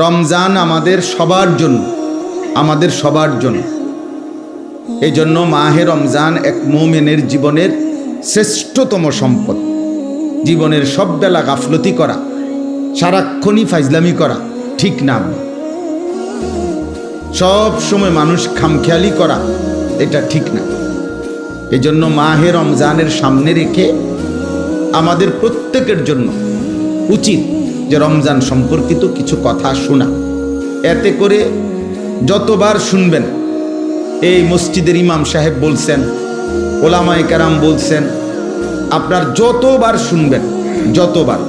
রমজান আমাদের সবার জন্য। এই জন্য মাহে রমজান এক মুমিনের জীবনের শ্রেষ্ঠতম সম্পদ। জীবনের সব বেলা গাফলতি করা, সারাক্ষণই ফাইজলামি করা ঠিক না। সব সময় মানুষ খামখেয়ালি করা এটা ঠিক না। এই জন্য মাহে রমজানের সামনে রেখে আমাদের প্রত্যেকের জন্য উচিত যে রমজান সম্পর্কিত কিছু কথা শোনা। এতে করে যতবার শুনবেন, এই মসজিদের ইমাম সাহেব বলছেন, ওলামায়ে কেরাম বলছেন, আপনার যতবার শুনবেন,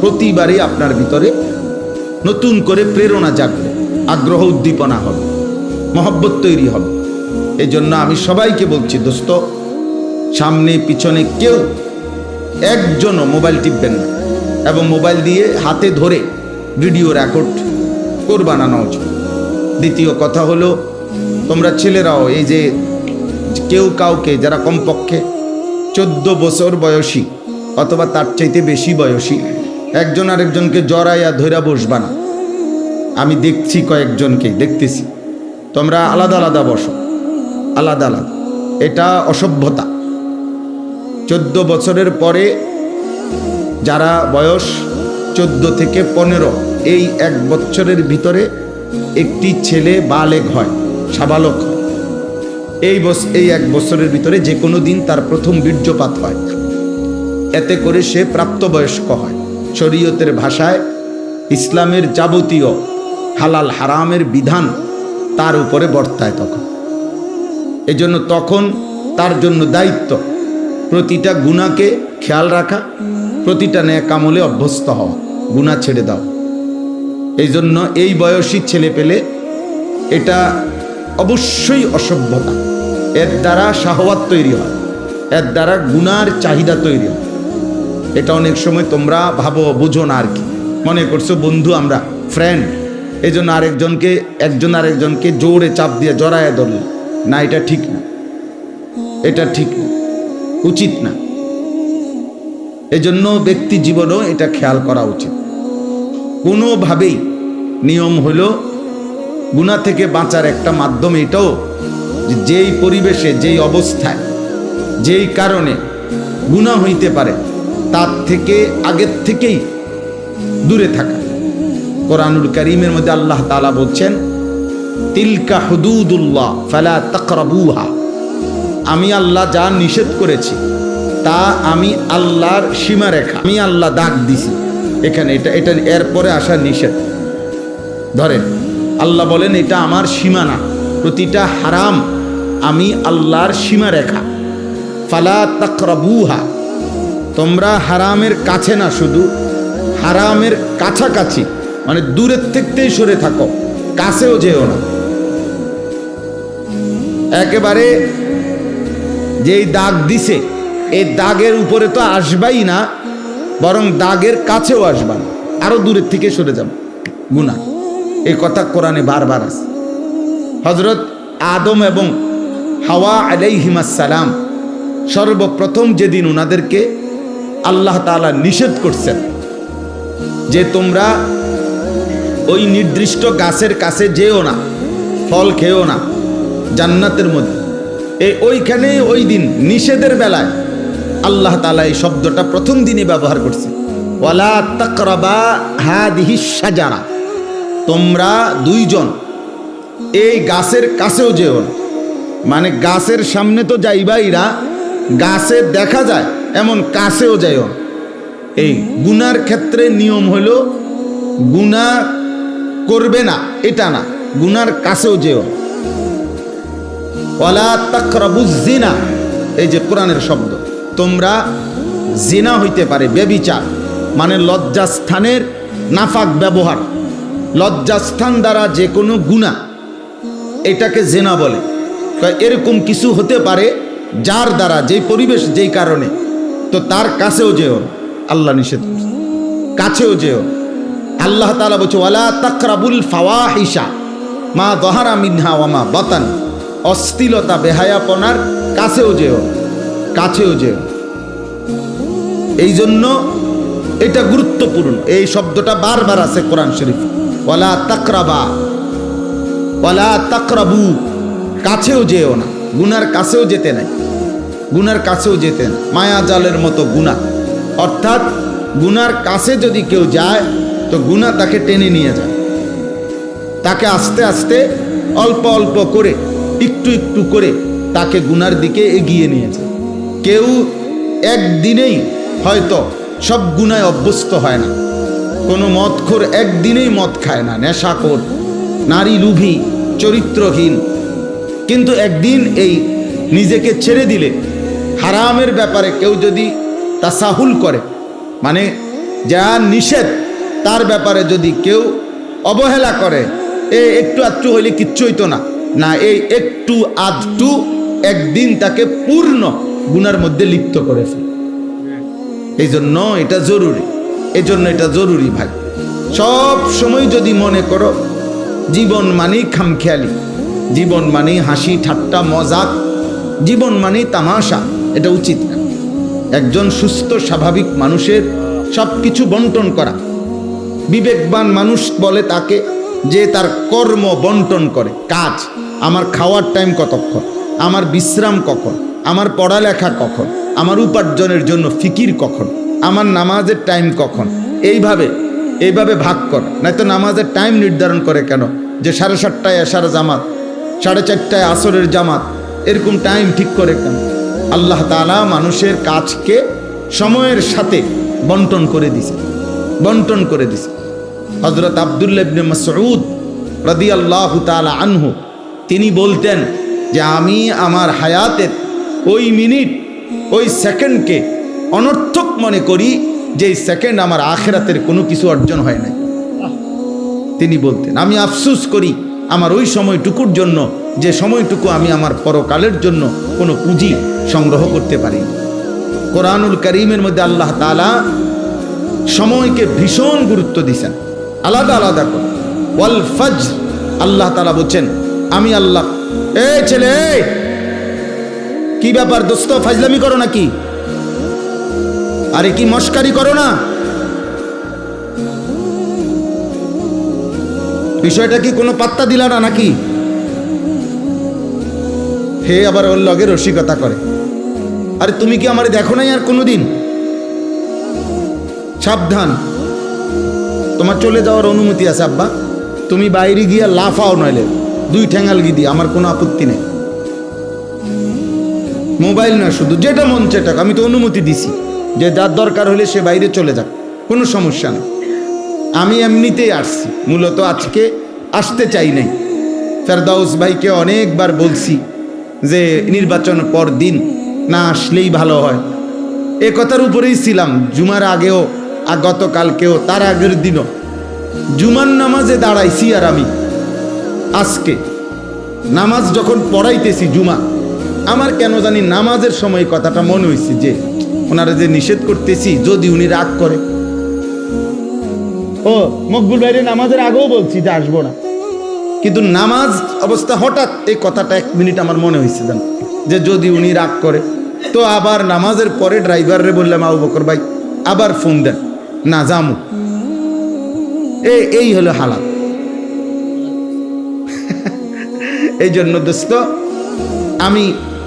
প্রতিবারই আপনার ভিতরে নতুন করে প্রেরণা জাগবে, আগ্রহ উদ্দীপনা হবে, মহব্বত তৈরি হবে। এই জন্য আমি সবাইকে বলছি, দোস্ত, সামনে পিছনে কেউ একজনও মোবাইল টিপবেন না, এবং মোবাইল দিয়ে হাতে ধরে ভিডিও রেকর্ড করবা না উচিত। দ্বিতীয় কথা হলো, তোমরা ছেলেরাও এই যে কেউ কাউকে যারা কমপক্ষে 14 বছর বয়সী অথবা তার চাইতে বেশি বয়সী, একজন আরেকজনকে জড়াইয়া ধইরা বসবা না। আমি দেখছি কয়েকজনকে দেখতেছি, তোমরা আলাদা আলাদা বসো, আলাদা আলাদা। এটা অসভ্যতা। 14 বছরের পরে যারা বয়স 14 থেকে 15, এই 1 বছরের ভিতরে একটি ছেলে বালেগ হয়, সাবালক হয়। এই 1 বছরের ভিতরে যে কোনো দিন তার প্রথম বীর্যপাত হয়। এতে করে সে প্রাপ্তবয়স্ক হয়। শরীয়তের ভাষায় ইসলামের যাবতীয় হালাল হারামের বিধান তার উপরে বর্তায় তখন। এজন্য তখন তার জন্য দায়িত্ব প্রতিটা গুনাহকে খেয়াল রাখা, প্রতিটা নেক আমলে অভ্যস্ত হওয়া, গুনাহ ছেড়ে দাও। এই জন্য এই বয়সী ছেলে পেলে এটা অবশ্যই অসভ্যতা। এর দ্বারা শাহওয়াত তৈরি হয়, এর দ্বারা গুনার চাহিদা তৈরি হয়। এটা অনেক সময় তোমরা ভাবো, বুঝো না আর কি, মনে করছো বন্ধু, আমরা ফ্রেন্ড, এই জন্য একজন আরেকজনকে জোরে চাপ দিয়ে জড়ায় ধরল না। এটা ঠিক না, এটা ঠিক না, উচিত না। এজন্য ব্যক্তি জীবনেও এটা খেয়াল করা উচিত। কোনোভাবেই নিয়ম হলো গুনাহ থেকে বাঁচার একটা মাধ্যম এটাও, যেই পরিবেশে, যেই অবস্থায়, যেই কারণে গুনাহ হইতে পারে তার থেকে আগের থেকেই দূরে থাকা। কোরআনুল কারীমের মধ্যে আল্লাহ তাআলা বলছেন, তিলকা হুদুদুল্লাহ ফালা তাকরাবুহা। আমি আল্লাহ যা নিষেধ করেছি তা আমি আল্লাহর সীমারেখা, আমি আল্লাহ দাগ দিছি এখানে, এটা এরপরে আসা নিষেধ। ধরেন আল্লাহ বলেন এটা আমার সীমানা, প্রতিটা হারাম আমি আল্লাহর সীমারেখা। ফালা তাকরাবুহা, তোমরা হারামের কাছে না, শুধু হারামের কাছাকাছি, মানে দূরের থেকেই সরে থাকো, কাছেও যেও না। একেবারে যেই দাগ দিছে এই দাগের উপরে তো আসবাই না, বরং দাগের কাছেও আসবা না, আরো দূরের থেকে সরে যাবে গুনাহ। এই কথা কোরআনে বারবার আছে। হযরত আদম এবং হাওয়া আলাইহিমাস সালাম সর্বপ্রথম যেদিন ওনাদেরকে আল্লাহ তাআলা নিষেধ করছেন যে তোমরা ওই নির্দিষ্ট গাছের কাছে যেও না, ফল খেও না জান্নাতের মধ্যে, ওইখানে ওই দিন নিষেধের বেলায় আল্লাহ তাআলা এই শব্দটা প্রথম দিনই ব্যবহার করছে, ওয়ালা তাকরাবা হাদিহিস শাজারা, তোমরা দুইজন এই গাছের কাছেও যেও না। মানে গাছের সামনে তো যাইবাই না, গাছে দেখা যায় এমন কাছেও যাইও না। এই গুনার ক্ষেত্রে নিয়ম হলো গুনাহ করবে না এটা না, গুনার কাছেও যেও। ওয়ালা তাকরাবুজ জিনা, এই যে কোরআনের শব্দ, তোমরা জিনা হইতে পারে ব্যভিচার, মানে লজ্জাস্থানের নাফাক ব্যবহার, লজ্জাস্থান দ্বারা যে কোনো গুনাহ এটাকে জিনা বলে। এরকম কিছু হতে পারে যার দ্বারা, যেই পরিবেশ, যেই কারণে, তো তার কাছেও যেও, আল্লাহ নিষেধ করছে, কাছেও যেও। আল্লাহ তাআলা বলছে ওয়ালা তাকরাবুল ফাওয়াহিশা মা যাহারা মিনহা ওয়া মা বাতান, অশ্লীলতা বেহায়াপনার কাছেও যেও, কাছেও যেও। এই জন্য এটা গুরুত্বপূর্ণ। এই শব্দটা বারবার আছে কোরআন শরীফ, ওয়ালা তাকরাবা ওয়ালা তাকরাবু, কাছেও যেও না, গুনার কাছেও যেতে নাই, গুনার কাছেও যেতে না, মায়া জালের মতো গুনাহ। অর্থাৎ গুনার কাছে যদি কেউ যায় তো গুনাহ তাকে টেনে নিয়ে যায়, তাকে আস্তে আস্তে অল্প অল্প করে একটু একটু করে তাকে গুনার দিকে এগিয়ে নিয়ে যায়। কেউ একদিনেই হয়তো সব গুনায় অভ্যস্ত হয় না। কোনো মদখোর একদিনেই মদ খায় না, নেশাখোর, নারী লোভী, চরিত্রহীন, কিন্তু একদিন এই নিজেকে ছেড়ে দিলে, হারামের ব্যাপারে কেউ যদি তাসাহুল করে, মানে যা নিষেধ তার ব্যাপারে যদি কেউ অবহেলা করে, একটু আধটু হইলে কিচ্ছু হইতো না, না এই একটু আধটু একদিন তাকে পূর্ণ গুনার মধ্যে লিপ্ত করে ফেলে। এই জন্য এটা জরুরি, এই জন্য এটা জরুরি ভাই। সব সময় যদি মনে করো জীবন মানেই খামখেয়ালি, জীবন মানেই হাসি ঠাট্টা মজাক, জীবন মানেই তামাশা, এটা উচিত না। একজন সুস্থ স্বাভাবিক মানুষের সব কিছু বন্টন করা। বিবেকবান মানুষ বলে তাকে যে তার কর্ম বন্টন করে, কাজ, আমার খাওয়ার টাইম কতক্ষণ, আমার বিশ্রাম কখন, আমার পড়ালেখা কখন, আমার উপার্জনের জন্য ফিকির কখন, আমার নামাজের টাইম কখন, এইভাবে ভাগ কর। নয়তো নামাজের টাইম নির্ধারণ করে কেন যে 7:30টায় এশার জামাত, 4:30টায় আসরের জামাত, এরকম টাইম ঠিক করে কেন? আল্লাহ তাআলা মানুষের কাজকে সময়ের সাথে বন্টন করে দিছে, বন্টন করে দিছে। হযরত আব্দুল্লাহ ইবনে মাসউদ রাদিয়াল্লাহু তাআলা আনহু তিনি বলতেন যে আমি আমার হায়াতের ওই মিনিট, ওই সেকেন্ডকে অনর্থক মনে করি যে সেকেন্ড আমার আখিরাতের কোনো কিছু অর্জন হয় নাই। তিনি বলতেন আমি আফসোস করি আমার ওই সময়টুকুর জন্য, যে সময়টুকু আমি আমার পরকালের জন্য কোনো পুঁজি সংগ্রহ করতে পারি। কোরআনুল কারীমের মধ্যে আল্লাহ তাআলা সময়কে ভীষণ গুরুত্ব দিয়েছেন, আলাদা আলাদা করে। ওয়াল ফজর, আল্লাহ তাআলা বলছেন আমি আল্লাহ। এই ছেলে, কি ব্যাপার দোস্ত, ফাজলামি করো নাকি? আরে কি মস্কারি করো না? বিষয়টা কি কোনো পাত্তা দিলা না নাকি? হে আবার ওর লগে রসিকতা করে। আরে তুমি কি আমারে দেখো নাই আর কোনোদিন? সাবধান, তোমার চলে যাওয়ার অনুমতি আছে আব্বা, তুমি বাইরে গিয়া লাফাও, নইলে 2 ঠ্যাঙ্গাল গিয়ে দিয়ে, আমার কোনো আপত্তি নেই। মোবাইল না, শুধু যেটা মন চেটা, আমি তো অনুমতি দিছি যে যার দরকার হলে সে বাইরে চলে যাক, কোনো সমস্যা নেই। আমি এমনিতেই আসছি, মূলত আজকে আসতে চাই নাই। ফেরদাউস ভাইকে অনেকবার বলছি যে নির্বাচন পর দিন না আসলেই ভালো হয়, এ কথার উপরেই ছিলাম। জুমার আগেও, গতকালকেও, তার আগের দিনও জুমার নামাজে দাঁড়াইছি। আর আমি আজকে নামাজ যখন পড়াইতেছি জুমা, আমার কেন জানি নামাজের সময় কথাটা মনে হয়েছে যে ওনারা যে নিষেধ করতেছি, যদি উনি রাগ করে। ও মকবুল ভাইরে নামাজের আগেও বলছি যে আসবো না, কিন্তু নামাজ অবস্থা হঠাৎ এই কথাটা 1 মিনিট আমার মনে হয়েছে যে যদি উনি রাগ করে। তো আবার নামাজের পরে ড্রাইভাররে বললাম আবু বকর ভাই আবার ফোন দেন, না যামু। এই হলো হালাত। এই জন্য দোস্ত আমি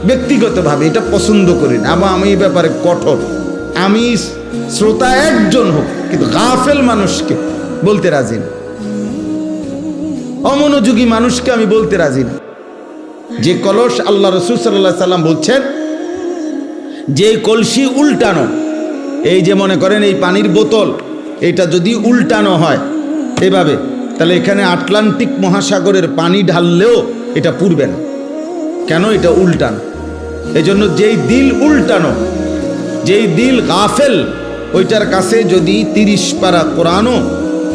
ব্যক্তিগতভাবে এটা পছন্দ করি না, আমি এই ব্যাপারে কঠোর। আমি শ্রোতা একজন হোক, কিন্তু গাফেল মানুষকে বলতে রাজি না, অমনোযোগী মানুষকে আমি বলতে রাজি না। যে কলস, আল্লাহ রাসূল সাল্লাল্লাহু আলাইহি সাল্লাম বলছেন যে কলসি উল্টানো, এই যে মনে করেন এই পানির বোতল, এটা যদি উল্টানো হয় এভাবে, তাহলে এখানে আটলান্টিক মহাসাগরের পানি ঢাললেও এটা পুড়বে না। কেন? এটা উল্টানো। এই জন্য যেই দিল উল্টানো, যেই দিল গাফেল, ওইটার কাছে যদি 30 পারা কোরআনও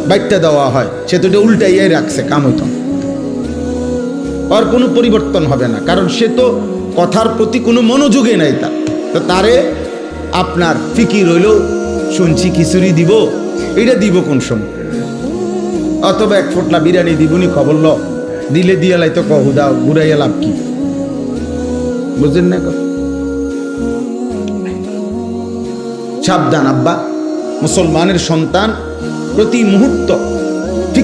বাইটটা দেওয়া হয়, সে তো এটা উল্টাইয়াই রাখছে, কাম হইত, আর কোনো পরিবর্তন হবে না। কারণ সে তো কথার প্রতি কোনো মনোযোগই নাই তার। তো তারে আপনার ফিকির হইল শুনছি খিচুড়ি দিব, এটা দিব কোন সময়, অথবা 1 ফোঁটলা বিরিয়ানি দিবনি, খবর ল দিলে দিয়ে লাই তো কহুদা ঘুরাইয়া লাভ কি? বুঝলেন না? সাবধান আব্বা, মুসলমানের সন্তান প্রতি মুহূর্ত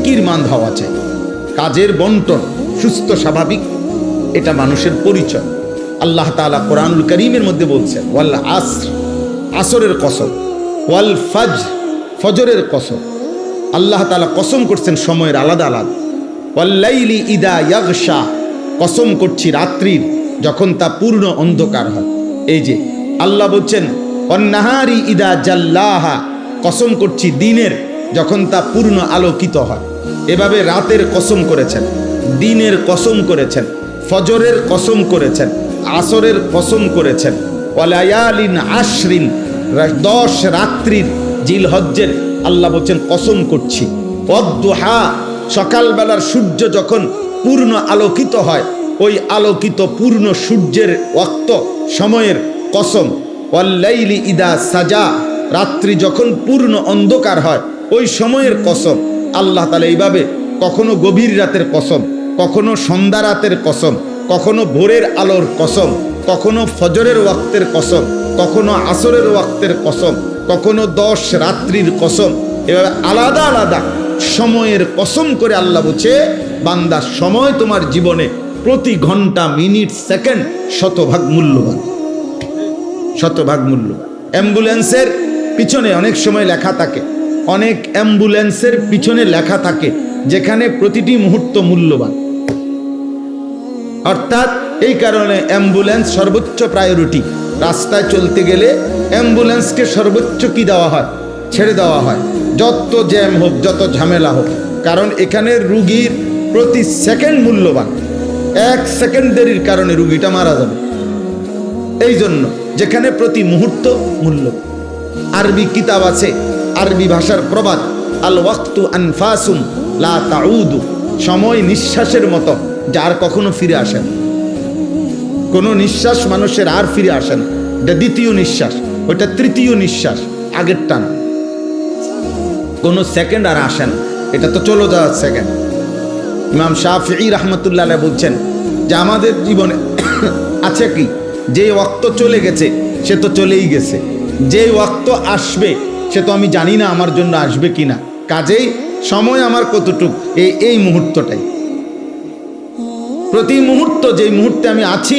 ফিকিরমান্দ হওয়া চাই, কাজের বন্টন সুস্থ স্বাভাবিক, এটা মানুষের পরিচয়। আল্লাহ তাআলা কোরআনুল কারীমের মধ্যে বলছেন ওয়াল আসর, আসরের কসম, ওয়াল ফজর, ফজরের কসম। আল্লাহ তাআলা কসম করছেন সময়ের আলাদা আলাদা। ওয়াল লাইলি ইদা ইয়াগশা, কসম করছি রাত্রির যখন তা পূর্ণ অন্ধকার হয়। এই যে আল্লাহ বলছেন ওয়ান নাহারি ইদা জাল্লাহা, কসম করছি দিনের যখন তা পূর্ণ আলোকিত হয়। এভাবে রাতের কসম করেছেন, দিনের কসম করেছেন, ফজরের কসম করেছেন, আসরের কসম করেছেন। ওয়ালায়ালিন আশরিন, 10 রাত্রির জিলহজ্জের আল্লাহ বলছেন কসম করছি। ওয়াদ্দুহা, সকালবেলার সূর্য যখন পূর্ণ আলোকিত হয়, ওই আলোকিত পূর্ণ সূর্যের ওয়াক্ত সময়ের কসম। ওয়াল্লাইলি ইদা সাজা, রাত্রি যখন পূর্ণ অন্ধকার হয় ওই সময়ের কসম। আল্লাহ তাআলা এইভাবে কখনো গভীর রাতের কসম, কখনো সন্ধ্যা রাতের কসম, কখনো ভোরের আলোর কসম, কখনো ফজরের ওয়াক্তের কসম, কখনো আসরের ওয়াক্তের কসম, কখনো 10 রাত্রির কসম। এভাবে আলাদা আলাদা সময়ের কসম করে আল্লাহ বলছে বান্দা সময় তোমার জীবনে প্রতি ঘন্টা মিনিট সেকেন্ড শতভাগ মূল্যবান, শতভাগ মূল্যবান। অ্যাম্বুলেন্সের পিছনে অনেক সময় লেখা থাকে, অনেক অ্যাম্বুলেন্সের পিছনে লেখা থাকে যেখানে প্রতিটি মুহূর্ত মূল্যবান। অর্থাৎ এই কারণে অ্যাম্বুলেন্স সর্বোচ্চ প্রায়োরিটি। রাস্তায় চলতে গেলে অ্যাম্বুলেন্সকে সর্বোচ্চ কি দেওয়া হয়, ছেড়ে দেওয়া হয়, যত জ্যাম হোক, যত ঝামেলা হোক, কারণ এখানে রুগীর প্রতি সেকেন্ড মূল্যবান। 1 সেকেন্ড দেরির কারণে রুগীটা মারা যাবে। এই জন্য যেখানে প্রতি মুহূর্ত মূল্যবান। আরবি কিতাব আছে, আরবি ভাষার প্রবাদ, আল ওয়াক্তু আনফাসুম লা তাউদু, সময় নিঃশ্বাসের মতো যার কখনো ফিরে আসে না। কোনো নিঃশ্বাস মানুষের আর ফিরে আসে না, এটা দ্বিতীয় নিঃশ্বাস, ওইটা তৃতীয় নিঃশ্বাস, আগের টান। কোনো সেকেন্ড আর আসে না, এটা তো চলে যাওয়ার সেকেন্ড। ইমাম শাফিঈ রাহমাতুল্লাহ আলাইহি বলছেন যে আমাদের জীবনে আছে কি, যে ওয়াক্ত চলে গেছে সে তো চলেই গেছে, যে ওয়াক্ত আসবে সে তো আমি জানি না আমার জন্য আসবে কিনা। কাজেই সময় আমার কতটুক, এই মুহূর্তটাই, প্রতি মুহূর্ত যেই মুহূর্তে আমি আছি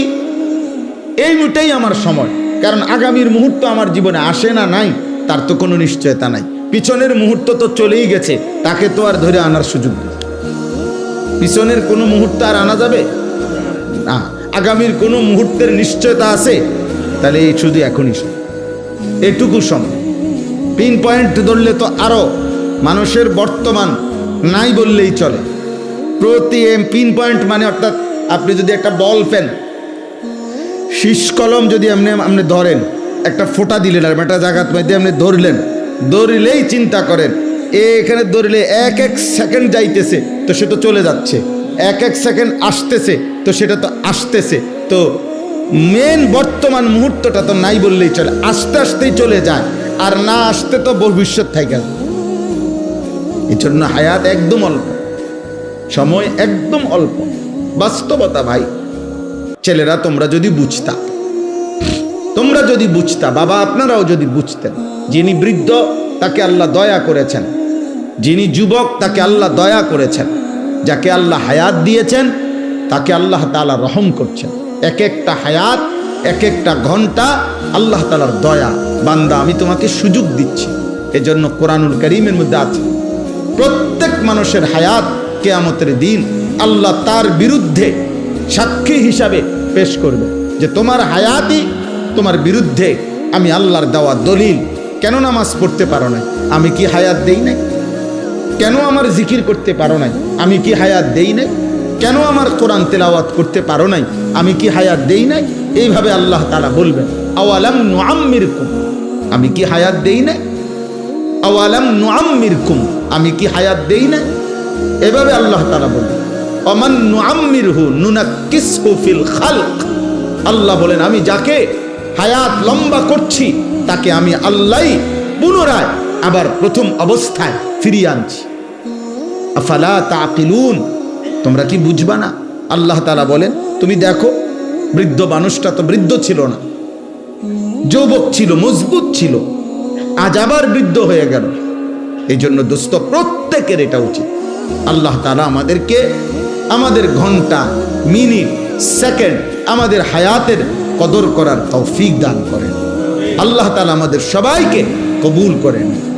এই মুহূর্তেই আমার সময়। কারণ আগামীর মুহূর্ত আমার জীবনে আসে না নাই তার তো কোনো নিশ্চয়তা নাই। পিছনের মুহূর্ত তো চলেই গেছে, তাকে তো আর ধরে আনার সুযোগ নেই। পিছনের কোনো মুহূর্ত আর আনা যাবে না। আগামীর কোনো মুহূর্তের নিশ্চয়তা আছে, তাহলে এই শুধু এখনই সময়, এটুকু সময়। পিন পয়েন্ট ধরলে তো আরো মানুষের বর্তমান নাই বললেই চলে। প্রতি পিন পয়েন্ট মানে অর্থাৎ আপনি যদি একটা বল পেন, শীষ কলম যদি আপনি ধরেন, একটা ফোঁটা দিলেন আর একটা জায়গা মধ্যে আপনি ধরলেন, ধরলেই চিন্তা করেন এখানে ধরলে 1 সেকেন্ড যাইতেছে তো সে তো চলে যাচ্ছে, 1 সেকেন্ড আসতেছে তো সেটা তো আসতেছে। তো মেন বর্তমান মুহূর্তটা তো নাই বললেই চলে, আস্তে আস্তেই চলে যায়, আর না আসতে তো ভবিষ্যৎ থাকে। এই জন্য হায়াত একদম অল্প, সময় একদম অল্প, বাস্তবতা ভাই। ছেলেরা তোমরা যদি বুঝতা, তোমরা যদি বুঝতা, বাবা আপনারাও যদি বুঝতেন, যিনি বৃদ্ধ তাকে আল্লাহ দয়া করেছেন, যিনি যুবক তাকে আল্লাহ দয়া করেছেন, যাকে আল্লাহ হায়াত দিয়েছেন তাকে আল্লাহ তাআলা রহম করছেন। এক একটা হায়াত, এক একটা ঘন্টা আল্লাহ তাআলার দয়া। বান্দা আমি তোমাকে সুযোগ দিচ্ছি। এজন্য কোরআনুল কারীমের মধ্যে আছে প্রত্যেক মানুষের হায়াত কিয়ামতের দিন আল্লাহ তার বিরুদ্ধে সাক্ষী হিসাবে পেশ করবে যে তোমার হায়াতই তোমার বিরুদ্ধে আমি আল্লাহর দেওয়া দলিল। কেন নামাজ পড়তে পারো নাই? আমি কি হায়াত দেই নাই? কেন আমার জিকির করতে পারো নাই? আমি কি হায়াত দেই নাই? কেন আমার কোরআন তেলাওয়াত করতে পারো নাই? আমি কি হায়াত দেই নাই? এইভাবে আল্লাহ তাআলা বলবেন আওয়ালাম নুআম্মিরকুম, আমি কি হায়াত দেই নাই? আওয়ালাম নুআম্মিরকুম, আমি কি হায়াত দেই নাই? এভাবে আল্লাহ তাআলা বলবেন অমান নুআম্মিরহু নুনাক্কিসহু ফিল খালক। আল্লাহ বলেন আমি যাকে হায়াত লম্বা করছি তাকে আমি আল্লাহই পুনরায় আবার প্রথম অবস্থায় ফিরিয়ে আনছি। আফালা তাকিলুন, তোমরা কি বুঝবা না? আল্লাহ তাআলা বলেন তুমি দেখো বৃদ্ধ মানুষটা তো বৃদ্ধ ছিল না, যুবক ছিল, মজবুত ছিল, আজ আবার বৃদ্ধ হয়ে গেল। এই জন্য দোস্ত প্রত্যেকের এটা উচিত আল্লাহ তাআলা আমাদেরকে আমাদের ঘন্টা, মিনিট, সেকেন্ড, আমাদের হায়াতের কদর করার তৌফিক দান করেন। আল্লাহ তাআলা আমাদের সবাইকে কবুল করেন।